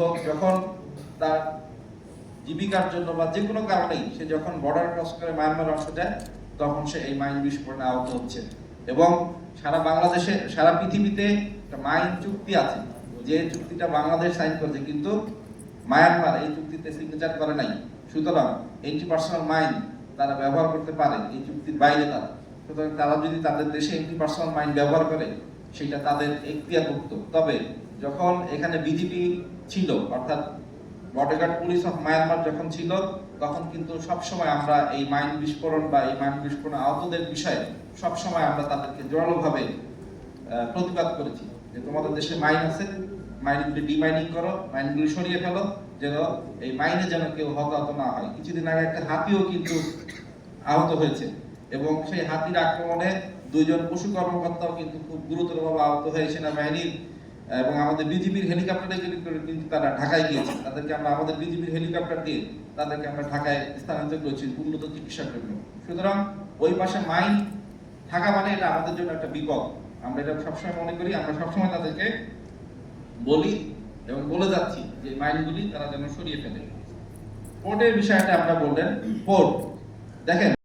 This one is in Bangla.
হোক, যখন তার জীবিকার জন্য বা যে কোনো কারণেই সে যখন বর্ডার ক্রস করে মায়ানমার আসতে যায়, তখন সে এই মাইন বিস্ফোরণে আহত হচ্ছে। এবং সারা বাংলাদেশে, সারা পৃথিবীতে একটা মাইন চুক্তি আছে, যে চুক্তিটা বাংলাদেশ সাইন করেছে, কিন্তু মায়ানমার এই চুক্তিতে সিগনেচার করে নাই। সুতরাং এন্টি পার্সোনাল মাইন তারা ব্যবহার করতে পারে এই চুক্তির বাইরে। তারা সুতরাং তারা যদি তাদের দেশে এন্টি পার্সোনাল মাইন ব্যবহার করে, সেটা তাদের এখতিয়ারভুক্ত। তবে যখন এখানে বিজিপি ছিল, অর্থাৎ border guard police of Myanmar যখন ছিল, তখন কিন্তু সবসময় আমরা এই মাইন বিস্ফোরণ বা এই মাইন বিস্ফোরণে আহতদের বিষয়ে সবসময় আমরা তাদেরকে জোরালোভাবে প্রতিবাদ করেছি যে তোমাদের দেশে মাইন আছে, মাইনগুলি ডিমাইনিং করো, মাইনগুলি সরিয়ে ফেলো, যেন এই মাইনে যেন কেউ হতাহত না হয়। কিছুদিন আগে একটা হাতিও কিন্তু আহত হয়েছে, এবং সেই হাতির আক্রমণে দুইজন পশু কর্মকর্তাও কিন্তু খুব গুরুতরভাবে আহত হয়ে সেনাবাহিনীর এবং আমাদের বিজিবির হেলিকপ্টারে কিন্তু তারা ঢাকায় গিয়েছে। তাদেরকে আমরা আমাদের বিজিবির হেলিকপ্টার দিয়ে তাদেরকে আমরা ঢাকায় স্থানান্তর করেছি উন্নত চিকিৎসার জন্য। সুতরাং ওই পাশে মাইন থাকা মানে এটা আমাদের জন্য একটা বিপদ। আমরা এটা সবসময় মনে করি, আমরা সবসময় তাদেরকে বলি এবং বলে যাচ্ছি যে মাইনগুলি তারা যেন সরিয়ে ফেলে। পোর্টের বিষয়টা আমরা বললেন, পোর্ট দেখেন